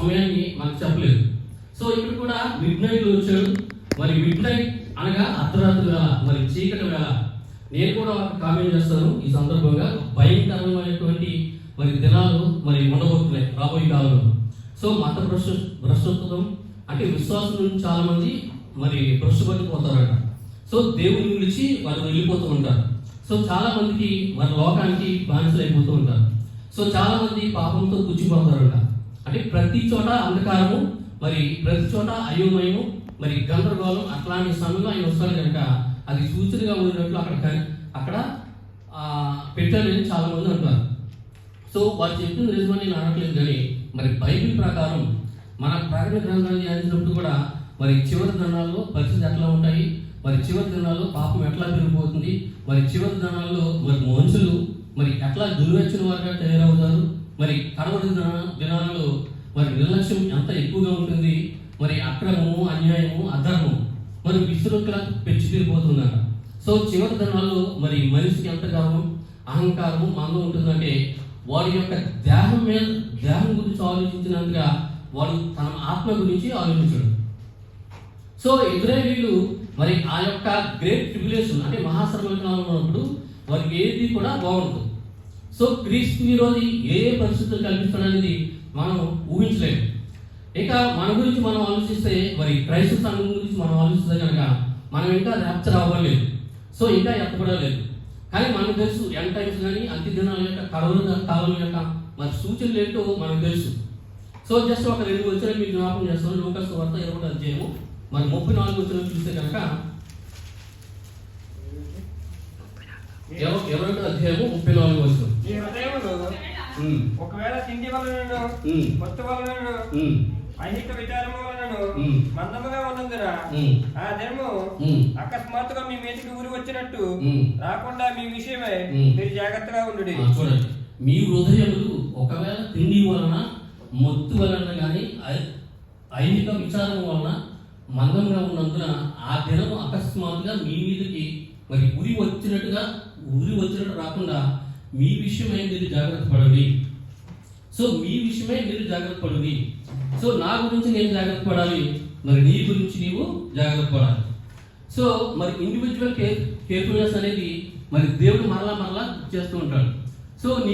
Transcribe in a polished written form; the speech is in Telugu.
సమయాన్ని మనకు చెప్పలేదు. సో ఇక్కడ కూడా మిడ్ నైట్ వచ్చాడు. మరి మిడ్ నైట్ అనగా అర్ధరాత్రి వేళ, మరి చీకటి వేళ. నేను కూడా ఒక కామెంట్ చేస్తాను ఈ సందర్భంగా. భయంకరమైనటువంటి మరి దినాలు మరి ఉండబోతున్నాయి రాబోయే కాలంలో. సో మత భ్రష్టత్వం అంటే విశ్వాసం నుంచి చాలా మంది మరి భ్రష్టపడిపోతారట. సో దేవుని విడిచి వారు వెళ్ళిపోతూ ఉంటారు. సో చాలా మందికి వారి లోకానికి బానిసలు అయిపోతూ ఉంటారు. సో చాలా మంది పాపంతో కూర్చుపోతారట. అంటే ప్రతి చోట అంధకారము, మరి ప్రతి చోట అయోమయము, మరి గందరగోళం. అట్లాంటి సమయంలో ఆయన వస్తాడు కనుక అది సూచనగా ఉన్నట్లు అక్కడ పెట్టాలని చాలా మంది అంటారు. సో వారు చెప్పింది నిజమని నేను అనట్లేదు, కానీ మరి బైబిల్ ప్రకారం మన ప్రకటన గ్రంథాన్ని ధ్యానించినప్పుడు కూడా మరి చివరి దినాల్లో పరిస్థితి ఎట్లా ఉంటాయి, మరి చివరి దినాల్లో పాపం ఎట్లా పెరిగిపోతుంది, మరి చివరి దినాల్లో మరి మనుషులు మరి ఎట్లా దుర్వెచ్చిన వారుగా తయారవుతారు, మరి కడవరి దినాలలో మరి నిర్లక్ష్యం ఎంత ఎక్కువగా ఉంటుంది, మరి అక్రమము, అన్యాయము, అధర్మము మరి విస్తృతిగా పెంచి తిరిగిపోతున్నారు. సో చివరి దినాల్లో మరి మనిషికి ఎంత గర్వం, అహంకారము మనలో ఉంటుందంటే వాడి యొక్క దేహం గురించి ఆలోచించినంతగా వాడు తన ఆత్మ గురించి ఆలోచించాడు. సో ఇజ్రాయేలీలు మరి ఆ యొక్క గ్రేట్ ట్రిబ్యులేషన్ అంటే మహాశ్రమలో ఉన్నప్పుడు వారికి ఏది కూడా బాగుంటుంది. సో క్రీస్తు విరోధి ఏ పరిస్థితులు కల్పిస్తాడనేది మనం ఊహించలేము. ఇక మన గురించి మనం ఆలోచిస్తే మరి క్రైస్తవ సంఘం గురించి మనం ఆలోచిస్తే కనుక మనం ఇంకా ర్యాప్చర్ అవ్వలేదు. సో ఇంకా ఎత్తపడలేదు. కానీ మనకు తెలుసు ఎండ్ టైమ్స్ కానీ అంత్య దినాల యొక్క కాలం యొక్క మరి సూచనలు ఏంటో మనకు తెలుసు. సో జస్ట్ ఒక 2 వచనాలు మీకు జ్ఞాపకం చేస్తాను. లూకాసు వార్త 20వ అధ్యాయము మరి 34 వచనం చూస్తే కనుక 20వ అధ్యాయము 34వ వచనం. ఒకవేళ తిండి వలన మత్తు వలన ఐహిక విచారము వలన మందముగా ఉన్నందున ఆ దినము అకస్మాత్తుగా మీ మీదకి ఊరి వచ్చినట్టు రాకుండా మీ విషయమై మీరు జాగ్రత్తగా ఉండు. చూడండి, మీ హృదయములు ఒకవేళ తిండి వలన, మత్తు వలన కానీ ఐహిక విచారం వలన మందంగా ఉన్నందున ఆ దినము అకస్మాత్తుగా మీ మీదకి మరి ఉరి వచ్చినట్టు రాకుండా మీ విషయమై మీరు జాగ్రత్త పడండి. సో మీ విషయమై మీరు జాగ్రత్త పడండి. సో నా గురించి నేను జాగ్రత్త పడాలి, మరి నీ గురించి నీవు జాగ్రత్త పడాలి. సో మరి ఇండివిజువల్ కేర్ఫుల్నెస్ అనేది మరి దేవుడు మరలా చేస్తూ ఉంటాడు. సో నీ